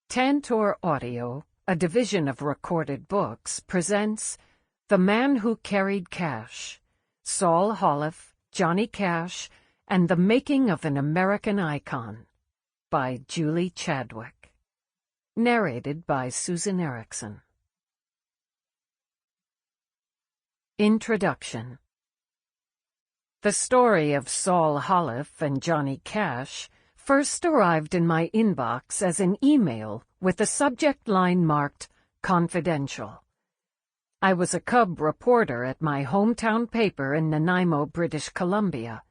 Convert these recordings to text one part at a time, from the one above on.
Tantor Audio, a division of Recorded Books, presents The Man Who Carried Cash, Saul Holiff, Johnny Cash, and the Making of an American Icon, by Julie Chadwick. Narrated by Susan Ericksen. Introduction. The story of Saul Holiff and Johnny Cash first arrived in my inbox as an email with the subject line marked Confidential. I was a cub reporter at my hometown paper in Nanaimo, British Columbia,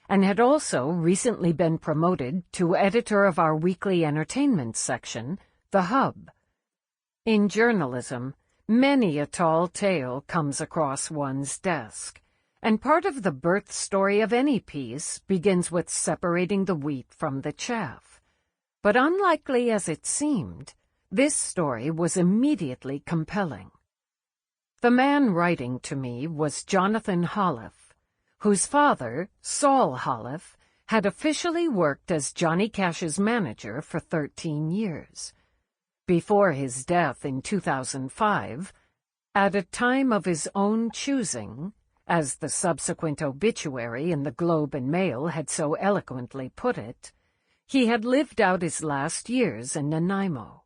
and had also recently been promoted to editor of our weekly entertainment section, The Hub. In journalism, many a tall tale comes across one's desk, and part of the birth story of any piece begins with separating the wheat from the chaff. But unlikely as it seemed, this story was immediately compelling. The man writing to me was Jonathan Holiff, whose father, Saul Holiff, had officially worked as Johnny Cash's manager for 13 years. Before his death in 2005, at a time of his own choosing, as the subsequent obituary in the Globe and Mail had so eloquently put it, he had lived out his last years in Nanaimo.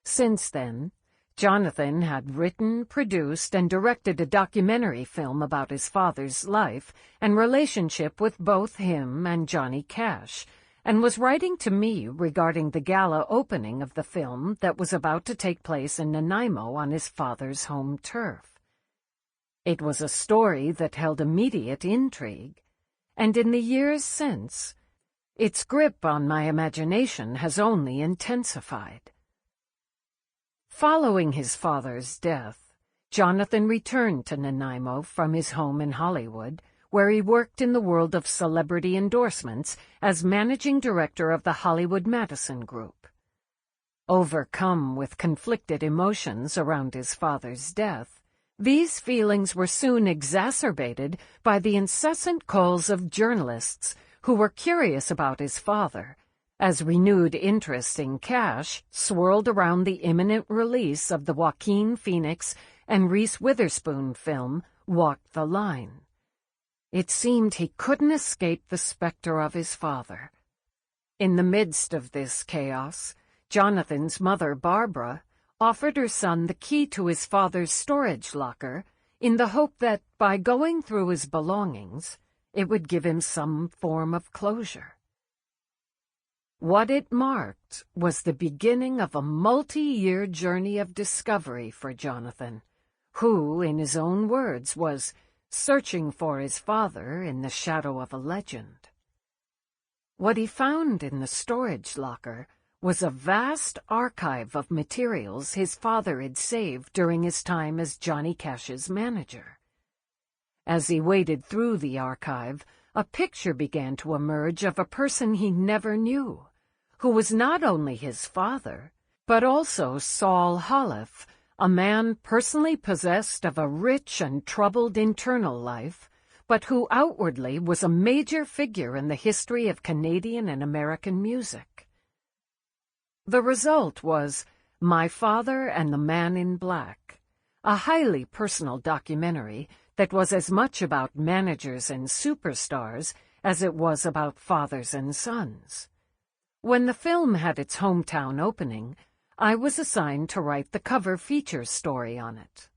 Since then, Jonathan had written, produced, and directed a documentary film about his father's life and relationship with both him and Johnny Cash, and was writing to me regarding the gala opening of the film that was about to take place in Nanaimo on his father's home turf. It was a story that held immediate intrigue, and in the years since, its grip on my imagination has only intensified. Following his father's death, Jonathan returned to Nanaimo from his home in Hollywood, where he worked in the world of celebrity endorsements as managing director of the Hollywood Madison Group. Overcome with conflicted emotions around his father's death, these feelings were soon exacerbated by the incessant calls of journalists who were curious about his father, as renewed interest in Cash swirled around the imminent release of the Joaquin Phoenix and Reese Witherspoon film, Walk the Line. It seemed he couldn't escape the specter of his father. In the midst of this chaos, Jonathan's mother, Barbara, offered her son the key to his father's storage locker in the hope that, by going through his belongings, it would give him some form of closure. What it marked was the beginning of a multi-year journey of discovery for Jonathan, who, in his own words, was searching for his father in the shadow of a legend. What he found in the storage locker was a vast archive of materials his father had saved during his time as Johnny Cash's manager. As he waded through the archive, a picture began to emerge of a person he never knew, who was not only his father, but also Saul Holiff, a man personally possessed of a rich and troubled internal life, but who outwardly was a major figure in the history of Canadian and American music. The result was My Father and the Man in Black, a highly personal documentary that was as much about managers and superstars as it was about fathers and sons. When the film had its hometown opening, I was assigned to write the cover feature story on it.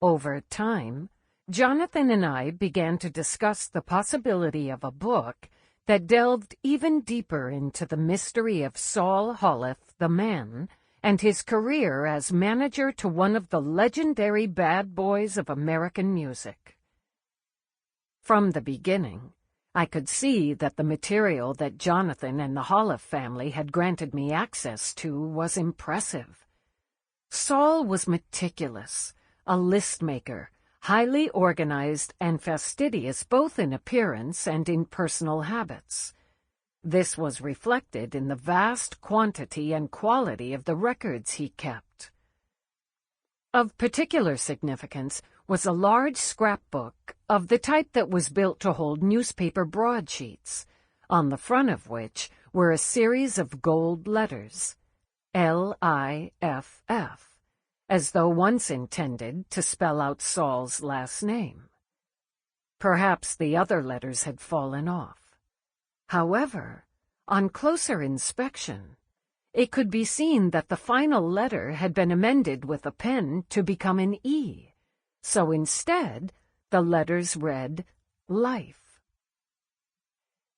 Over time, Jonathan and I began to discuss the possibility of a book that delved even deeper into the mystery of Saul Holiff, the man, and his career as manager to one of the legendary bad boys of American music. From the beginning, I could see that the material that Jonathan and the Holiff family had granted me access to was impressive. Saul was meticulous, a list-maker, highly organized and fastidious both in appearance and in personal habits. This was reflected in the vast quantity and quality of the records he kept. Of particular significance was a large scrapbook of the type that was built to hold newspaper broadsheets, on the front of which were a series of gold letters. Liff, as though once intended to spell out Saul's last name. Perhaps the other letters had fallen off. However, on closer inspection, it could be seen that the final letter had been amended with a pen to become an E, so instead the letters read Life.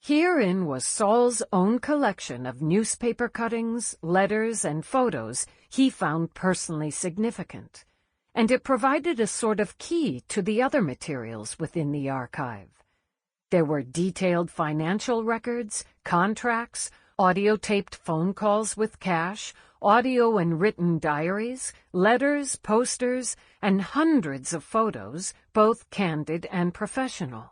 Herein was Saul's own collection of newspaper cuttings, letters, and photos he found personally significant, and it provided a sort of key to the other materials within the archive. There were detailed financial records, contracts, audio-taped phone calls with cash, audio and written diaries, letters, posters, and hundreds of photos, both candid and professional.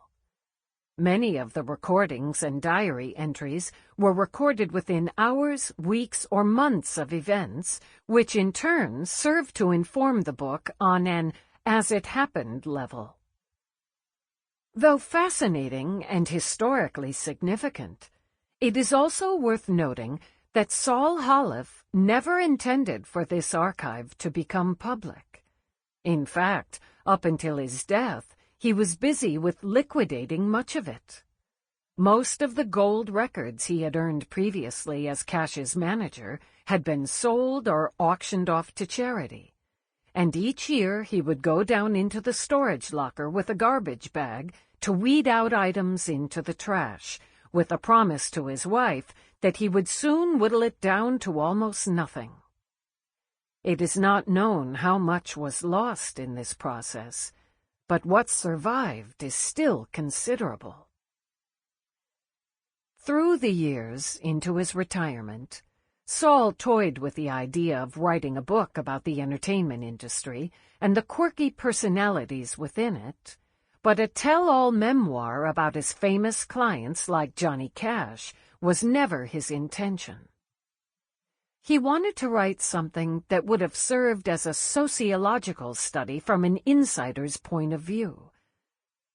Many of the recordings and diary entries were recorded within hours, weeks, or months of events, which in turn served to inform the book on an as-it-happened level. Though fascinating and historically significant, it is also worth noting that Saul Holiff never intended for this archive to become public. In fact, up until his death, he was busy with liquidating much of it. Most of the gold records he had earned previously as Cash's manager had been sold or auctioned off to charity, and each year he would go down into the storage locker with a garbage bag to weed out items into the trash, with a promise to his wife that he would soon whittle it down to almost nothing. It is not known how much was lost in this process, but what survived is still considerable. Through the years, into his retirement, Saul toyed with the idea of writing a book about the entertainment industry and the quirky personalities within it, but a tell-all memoir about his famous clients like Johnny Cash was never his intention. He wanted to write something that would have served as a sociological study from an insider's point of view.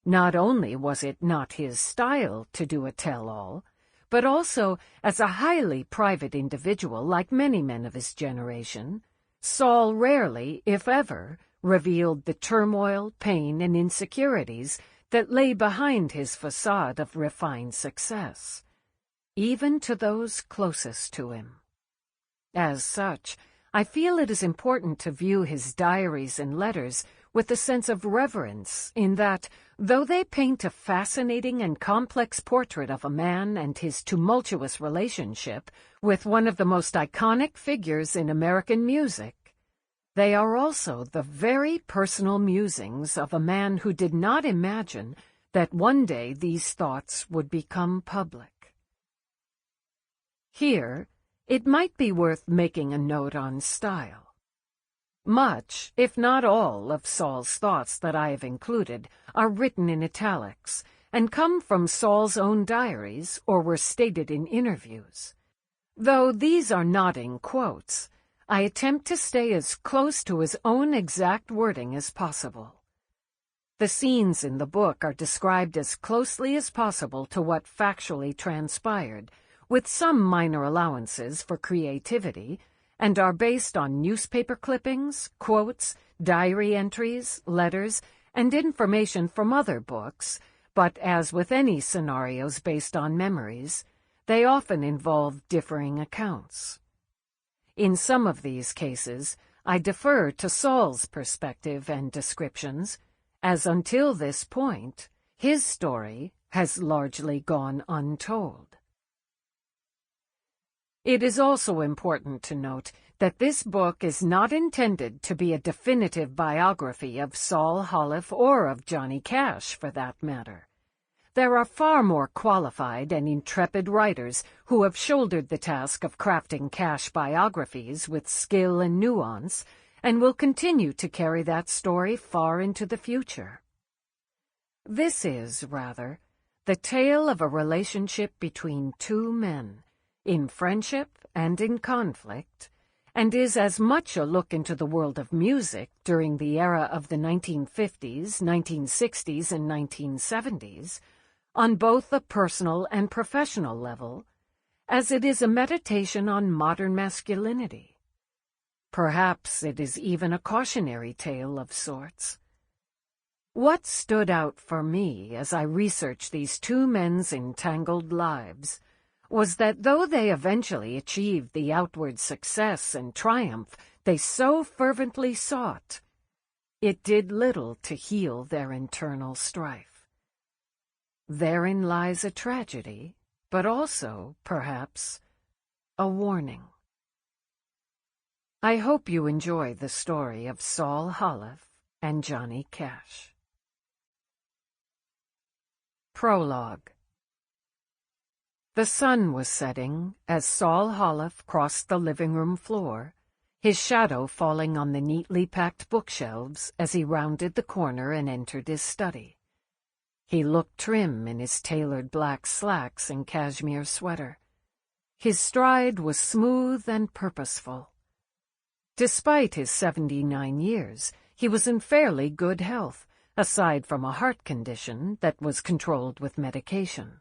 Not only was it not his style to do a tell-all, but also, as a highly private individual like many men of his generation, Saul rarely, if ever, revealed the turmoil, pain, and insecurities that lay behind his facade of refined success, even to those closest to him. As such, I feel it is important to view his diaries and letters with a sense of reverence in that, though they paint a fascinating and complex portrait of a man and his tumultuous relationship with one of the most iconic figures in American music, they are also the very personal musings of a man who did not imagine that one day these thoughts would become public. Here, it might be worth making a note on style. Much, if not all, of Saul's thoughts that I have included are written in italics and come from Saul's own diaries or were stated in interviews. Though these are not in quotes, I attempt to stay as close to his own exact wording as possible. The scenes in the book are described as closely as possible to what factually transpired, with some minor allowances for creativity, and are based on newspaper clippings, quotes, diary entries, letters, and information from other books, but as with any scenarios based on memories, they often involve differing accounts. In some of these cases, I defer to Saul's perspective and descriptions, as until this point, his story has largely gone untold. It is also important to note that this book is not intended to be a definitive biography of Saul Holiff or of Johnny Cash, for that matter. There are far more qualified and intrepid writers who have shouldered the task of crafting Cash biographies with skill and nuance, and will continue to carry that story far into the future. This is, rather, the tale of a relationship between two men, in friendship and in conflict, and is as much a look into the world of music during the era of the 1950s, 1960s, and 1970s, on both a personal and professional level, as it is a meditation on modern masculinity, Perhaps it is even a cautionary tale of sorts. What stood out for me as I researched these two men's entangled lives was that though they eventually achieved the outward success and triumph they so fervently sought, it did little to heal their internal strife. Therein lies a tragedy, but also, perhaps, a warning. I hope you enjoy the story of Saul Holiff and Johnny Cash. Prologue. The sun was setting as Saul Holiff crossed the living-room floor, his shadow falling on the neatly packed bookshelves as he rounded the corner and entered his study. He looked trim in his tailored black slacks and cashmere sweater. His stride was smooth and purposeful. Despite his 79 years, he was in fairly good health, aside from a heart condition that was controlled with medication.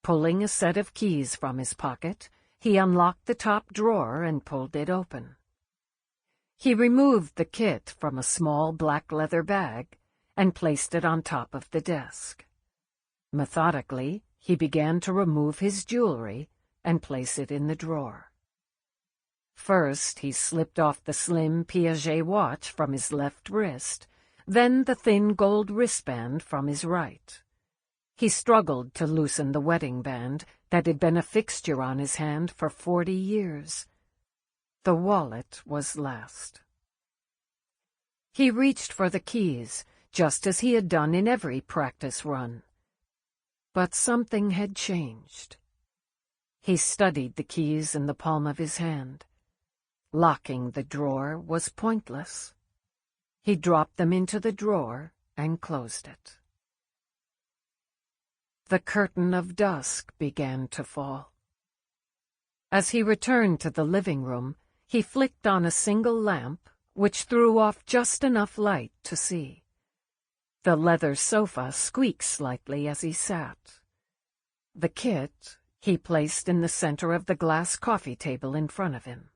Pulling a set of keys from his pocket, he unlocked the top drawer and pulled it open. He removed the kit from a small black leather bag and placed it on top of the desk. Methodically, he began to remove his jewelry and place it in the drawer. First, he slipped off the slim Piaget watch from his left wrist, then the thin gold wristband from his right. He struggled to loosen the wedding band that had been a fixture on his hand for 40 years. The wallet was last. He reached for the keys, just as he had done in every practice run. But something had changed. He studied the keys in the palm of his hand. Locking the drawer was pointless. He dropped them into the drawer and closed it. The curtain of dusk began to fall. As he returned to the living room, he flicked on a single lamp, which threw off just enough light to see. The leather sofa squeaked slightly as he sat. The kit he placed in the center of the glass coffee table in front of him.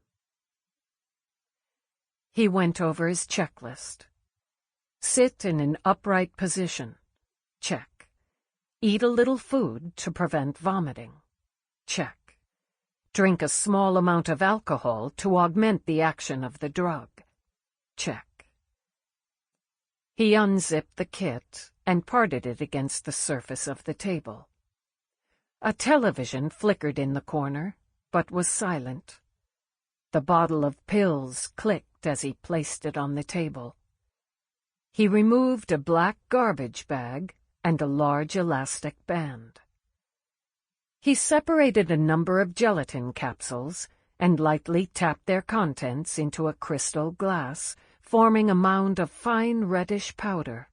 He went over his checklist. Sit in an upright position. Check. Eat a little food to prevent vomiting. Check. Drink a small amount of alcohol to augment the action of the drug. Check. He unzipped the kit and parted it against the surface of the table. A television flickered in the corner, but was silent. The bottle of pills clicked as he placed it on the table. He removed a black garbage bag and a large elastic band. He separated a number of gelatin capsules and lightly tapped their contents into a crystal glass, forming a mound of fine reddish powder.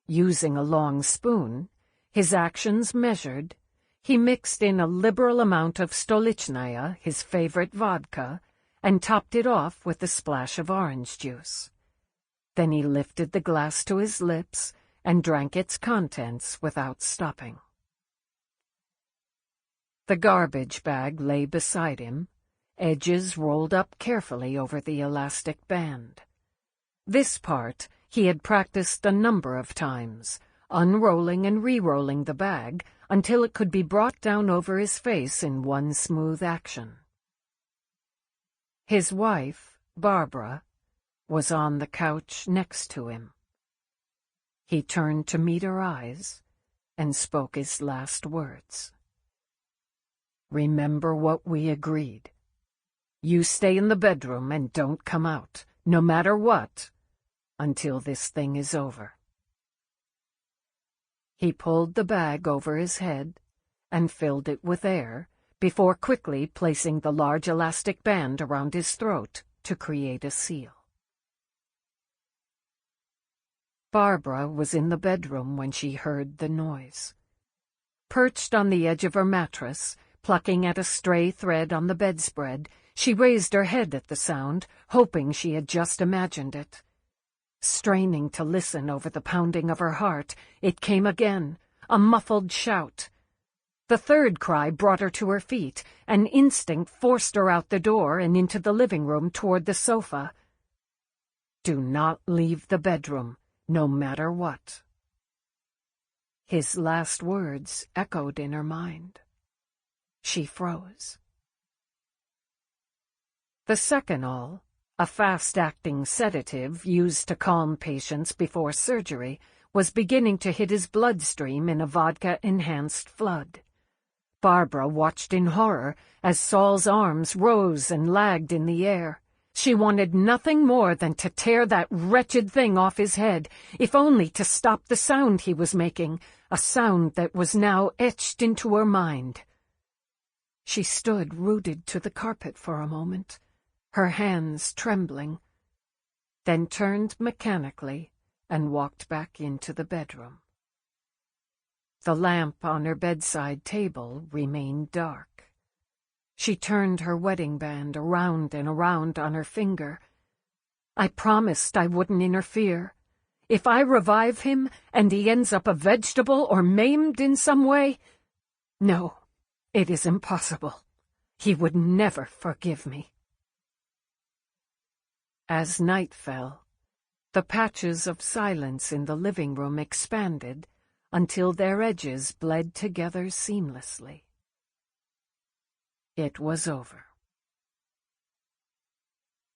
Using a long spoon, his actions measured, he mixed in a liberal amount of stolichnaya, his favorite vodka, and topped it off with a splash of orange juice. Then he lifted the glass to his lips and drank its contents without stopping. The garbage bag lay beside him, edges rolled up carefully over the elastic band. This part he had practiced a number of times, unrolling and re-rolling the bag until it could be brought down over his face in one smooth action. His wife, Barbara, was on the couch next to him. He turned to meet her eyes and spoke his last words. "Remember what we agreed. You stay in the bedroom and don't come out, no matter what, until this thing is over." He pulled the bag over his head and filled it with air before quickly placing the large elastic band around his throat to create a seal. Barbara was in the bedroom when she heard the noise. Perched on the edge of her mattress, plucking at a stray thread on the bedspread, she raised her head at the sound, hoping she had just imagined it. Straining to listen over the pounding of her heart, it came again, a muffled shout. The third cry brought her to her feet, and instinct forced her out the door and into the living room toward the sofa. "Do not leave the bedroom, no matter what." His last words echoed in her mind. She froze. The Seconal, a fast-acting sedative used to calm patients before surgery, was beginning to hit his bloodstream in a vodka-enhanced flood. Barbara watched in horror as Saul's arms rose and lagged in the air. She wanted nothing more than to tear that wretched thing off his head, if only to stop the sound he was making, a sound that was now etched into her mind. She stood rooted to the carpet for a moment, her hands trembling, then turned mechanically and walked back into the bedroom. The lamp on her bedside table remained dark. She turned her wedding band around and around on her finger. "I promised I wouldn't interfere. If I revive him and he ends up a vegetable or maimed in some way, no, it is impossible. He would never forgive me." As night fell, the patches of silence in the living room expanded until their edges bled together seamlessly. It was over.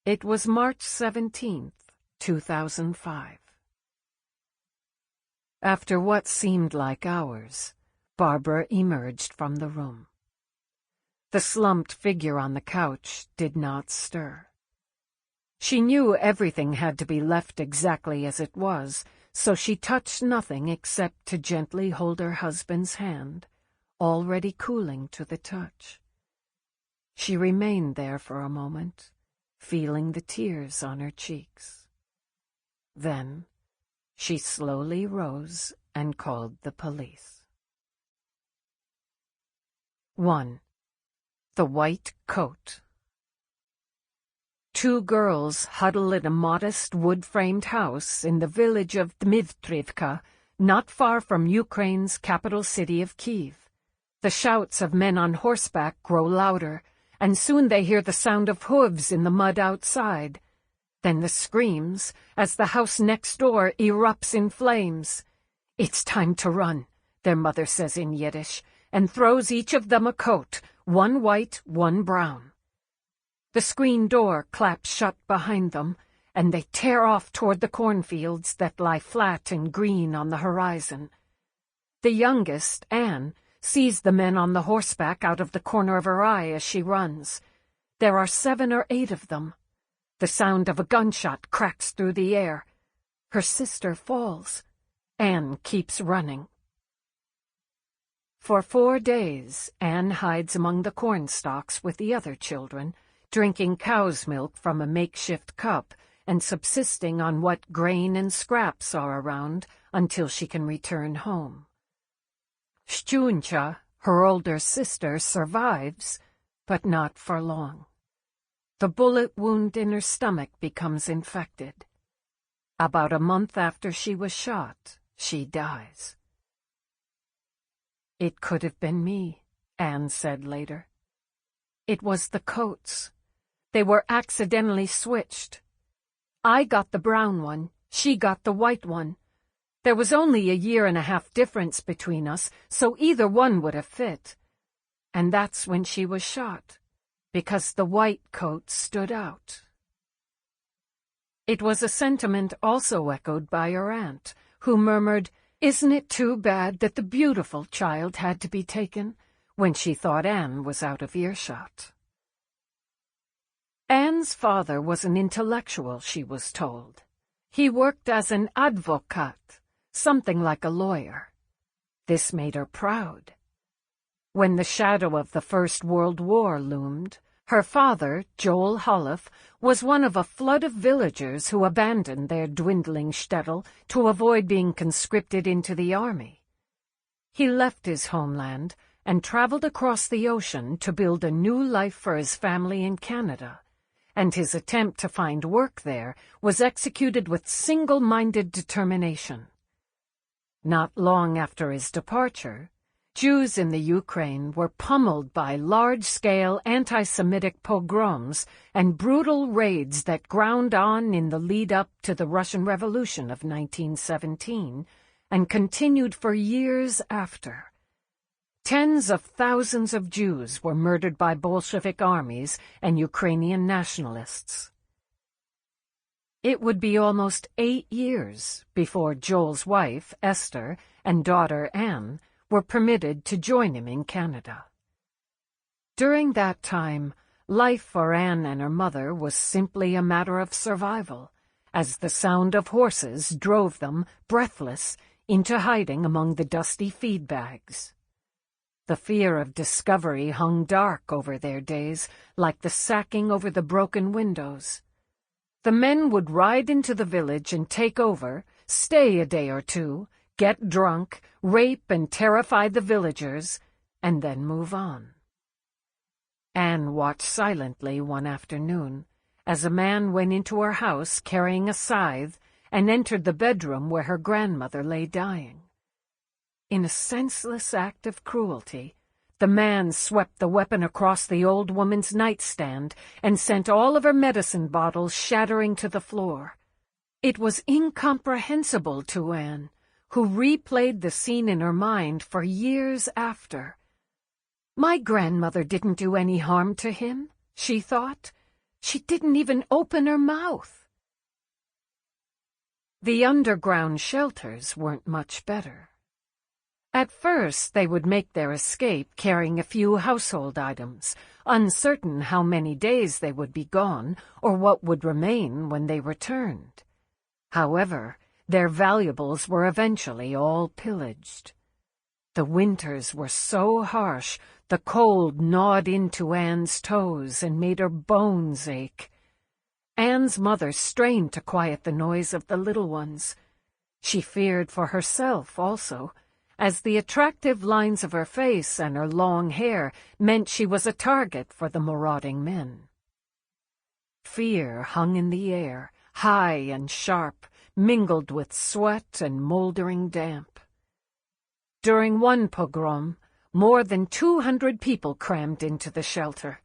It was March 17th, 2005. After what seemed like hours, Barbara emerged from the room. The slumped figure on the couch did not stir. She knew everything had to be left exactly as it was, so she touched nothing except to gently hold her husband's hand, already cooling to the touch. She remained there for a moment, feeling the tears on her cheeks. Then she slowly rose and called the police. 1. The White Coat. Two girls huddle in a modest wood-framed house in the village of Dmitrivka, not far from Ukraine's capital city of Kiev. The shouts of men on horseback grow louder, and soon they hear the sound of hooves in the mud outside. Then the screams as the house next door erupts in flames. "It's time to run," their mother says in Yiddish, and throws each of them a coat, one white, one brown. The screen door claps shut behind them, and they tear off toward the cornfields that lie flat and green on the horizon. The youngest, Anne, sees the men on the horseback out of the corner of her eye as she runs. There are 7 or 8 of them. The sound of a gunshot cracks through the air. Her sister falls. Anne keeps running. For 4 days, Anne hides among the cornstalks with the other children, drinking cow's milk from a makeshift cup and subsisting on what grain and scraps are around until she can return home. Shchuncha, her older sister, survives, but not for long. The bullet wound in her stomach becomes infected. About a month after she was shot, she dies. "It could have been me," Anne said later. "It was the coats. They were accidentally switched. I got the brown one, she got the white one. There was only a 1.5 years difference between us, so either one would have fit. And that's when she was shot, because the white coat stood out." It was a sentiment also echoed by her aunt, who murmured, "Isn't it too bad that the beautiful child had to be taken?" when she thought Anne was out of earshot. Anne's father was an intellectual, she was told. He worked as an advocat, something like a lawyer. This made her proud. When the shadow of the First World War loomed, her father, Joel Holiff, was one of a flood of villagers who abandoned their dwindling shtetl to avoid being conscripted into the army. He left his homeland and traveled across the ocean to build a new life for his family in Canada, and his attempt to find work there was executed with single-minded determination. Not long after his departure, Jews in the Ukraine were pummeled by large-scale anti-Semitic pogroms and brutal raids that ground on in the lead-up to the Russian Revolution of 1917 and continued for years after. Tens of thousands of Jews were murdered by Bolshevik armies and Ukrainian nationalists. It would be almost 8 years before Joel's wife, Esther, and daughter, Anne, were permitted to join him in Canada. During that time, life for Anne and her mother was simply a matter of survival, as the sound of horses drove them, breathless, into hiding among the dusty feed bags. The fear of discovery hung dark over their days, like the sacking over the broken windows. The men would ride into the village and take over, stay a day or two, get drunk, rape and terrify the villagers, and then move on. Anne watched silently one afternoon as a man went into her house carrying a scythe and entered the bedroom where her grandmother lay dying. In a senseless act of cruelty, the man swept the weapon across the old woman's nightstand and sent all of her medicine bottles shattering to the floor. It was incomprehensible to Anne, who replayed the scene in her mind for years after. My grandmother didn't do any harm to him, she thought. She didn't even open her mouth. The underground shelters weren't much better. At first, they would make their escape carrying a few household items, uncertain how many days they would be gone or what would remain when they returned. However, their valuables were eventually all pillaged. The winters were so harsh, the cold gnawed into Anne's toes and made her bones ache. Anne's mother strained to quiet the noise of the little ones. She feared for herself also, as the attractive lines of her face and her long hair meant she was a target for the marauding men. Fear hung in the air, high and sharp, mingled with sweat and moldering damp. During one pogrom, more than 200 people crammed into the shelter.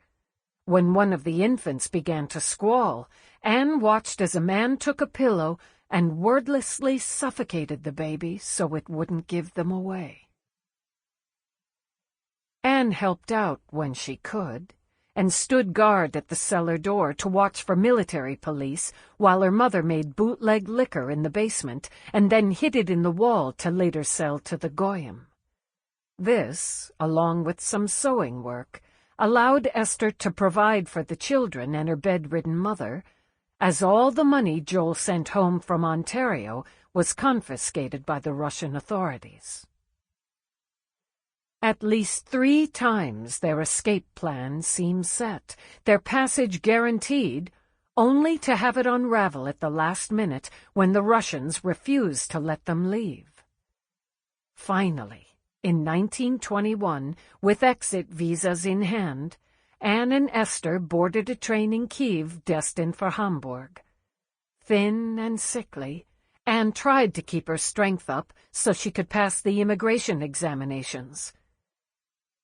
When one of the infants began to squall, Anne watched as a man took a pillow and wordlessly suffocated the baby so it wouldn't give them away. Anne helped out when she could, and stood guard at the cellar door to watch for military police while her mother made bootleg liquor in the basement and then hid it in the wall to later sell to the goyim. This, along with some sewing work, allowed Esther to provide for the children and her bedridden mother, as all the money Joel sent home from Ontario was confiscated by the Russian authorities. At least 3 times their escape plan seemed set, their passage guaranteed, only to have it unravel at the last minute when the Russians refused to let them leave. Finally, in 1921, with exit visas in hand, Anne and Esther boarded a train in Kiev destined for Hamburg. Thin and sickly, Anne tried to keep her strength up so she could pass the immigration examinations.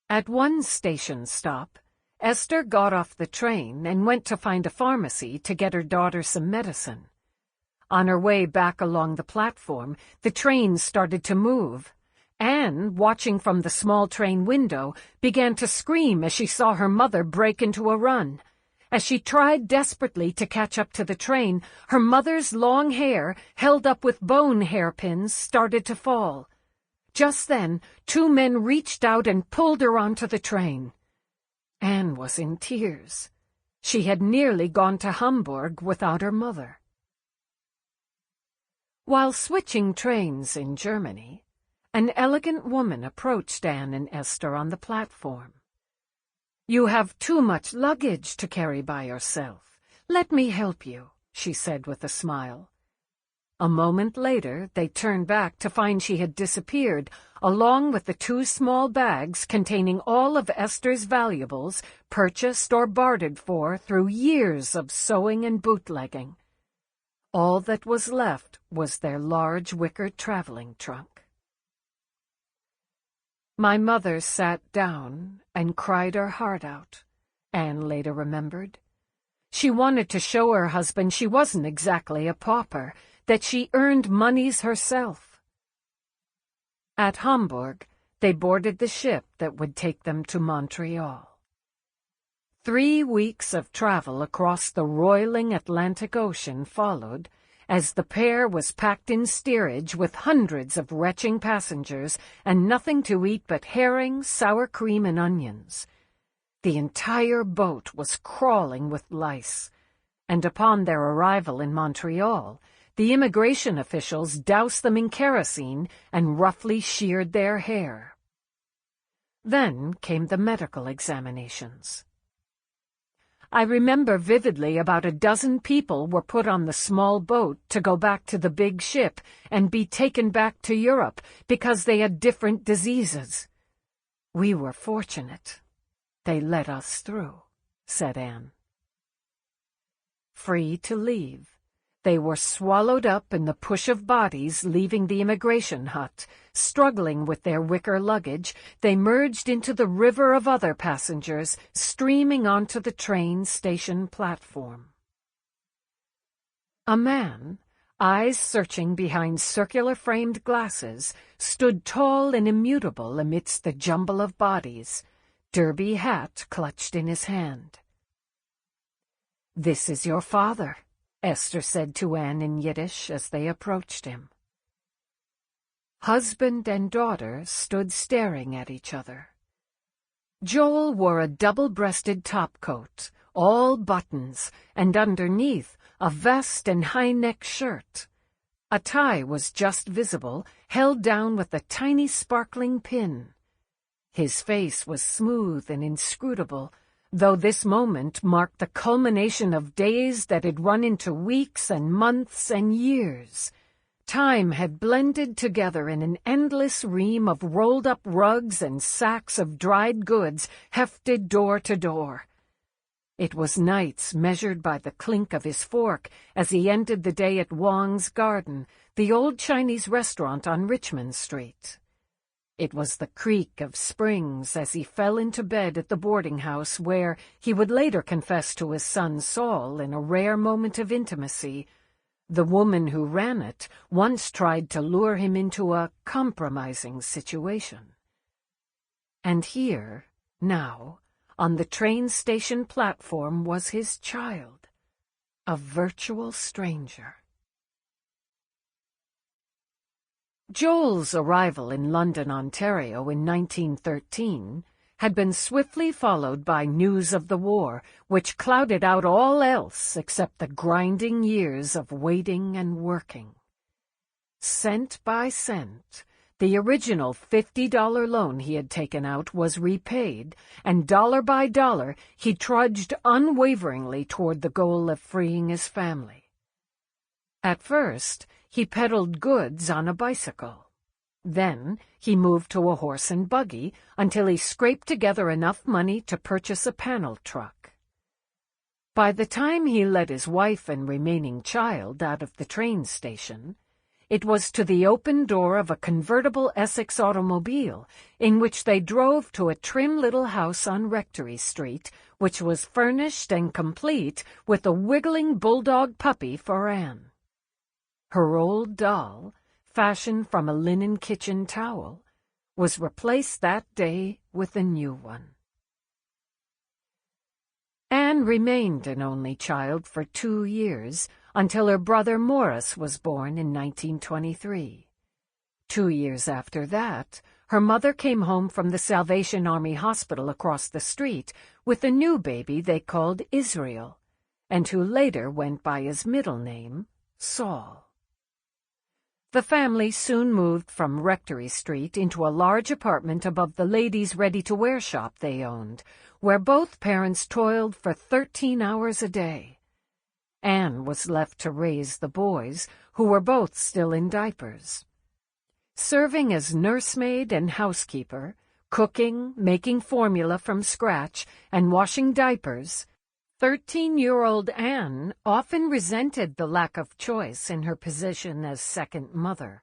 At one station stop, Esther got off the train and went to find a pharmacy to get her daughter some medicine. On her way back along the platform, the train started to move. Anne, watching from the small train window, began to scream as she saw her mother break into a run. As she tried desperately to catch up to the train, her mother's long hair, held up with bone hairpins, started to fall. Just then, 2 men reached out and pulled her onto the train. Anne was in tears. She had nearly gone to Hamburg without her mother. While switching trains in Germany, an elegant woman approached Anne and Esther on the platform. "You have too much luggage to carry by yourself. Let me help you," she said with a smile. A moment later, they turned back to find she had disappeared, along with the 2 small bags containing all of Esther's valuables, purchased or bartered for through years of sewing and bootlegging. All that was left was their large wicker traveling trunk. My mother sat down and cried her heart out, Anne later remembered. She wanted to show her husband she wasn't exactly a pauper, that she earned monies herself. At Hamburg, they boarded the ship that would take them to Montreal. 3 weeks of travel across the roiling Atlantic Ocean followed, as the pair was packed in steerage with hundreds of retching passengers and nothing to eat but herring, sour cream, and onions. The entire boat was crawling with lice, and upon their arrival in Montreal, the immigration officials doused them in kerosene and roughly sheared their hair. Then came the medical examinations. I remember vividly about a dozen people were put on the small boat to go back to the big ship and be taken back to Europe because they had different diseases. We were fortunate. They let us through, said Anne. Free to leave, they were swallowed up in the push of bodies leaving the immigration hut. Struggling with their wicker luggage, they merged into the river of other passengers streaming onto the train station platform. A man, eyes searching behind circular-framed glasses, stood tall and immutable amidst the jumble of bodies, derby hat clutched in his hand. "This is your father," Esther said to Anne in Yiddish as they approached him. Husband and daughter stood staring at each other. Joel wore a double-breasted topcoat, all buttons, and underneath a vest and high-neck shirt. A tie was just visible, held down with a tiny sparkling pin. His face was smooth and inscrutable, though this moment marked the culmination of days that had run into weeks and months and years. Time had blended together in an endless ream of rolled-up rugs and sacks of dried goods hefted door to door. It was nights measured by the clink of his fork as he ended the day at Wong's Garden, the old Chinese restaurant on Richmond Street. It was the creak of springs as he fell into bed at the boarding house where he would later confess to his son Saul in a rare moment of intimacy. The woman who ran it once tried to lure him into a compromising situation. And here, now, on the train station platform was his child, a virtual stranger. Joel's arrival in London, Ontario in 1913 had been swiftly followed by news of the war, which clouded out all else except the grinding years of waiting and working. Cent by cent, the original $50 loan he had taken out was repaid, and dollar by dollar he trudged unwaveringly toward the goal of freeing his family. At first, he peddled goods on a bicycle. Then he moved to a horse and buggy until he scraped together enough money to purchase a panel truck. By the time he let his wife and remaining child out of the train station, it was to the open door of a convertible Essex automobile in which they drove to a trim little house on Rectory Street, which was furnished and complete with a wiggling bulldog puppy for Anne. Her old doll, fashioned from a linen kitchen towel, was replaced that day with a new one. Anne remained an only child for 2 years, until her brother Morris was born in 1923. 2 years after that, her mother came home from the Salvation Army Hospital across the street with a new baby they called Israel, and who later went by his middle name, Saul. The family soon moved from Rectory Street into a large apartment above the ladies' ready-to-wear shop they owned, where both parents toiled for 13 hours a day. Anne was left to raise the boys, who were both still in diapers. Serving as nursemaid and housekeeper, cooking, making formula from scratch, and washing diapers, 13-year-old Anne often resented the lack of choice in her position as second mother.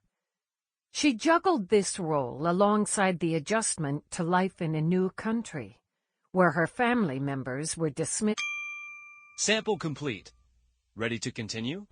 She juggled this role alongside the adjustment to life in a new country, where her family members were dismissed. Sample complete. Ready to continue?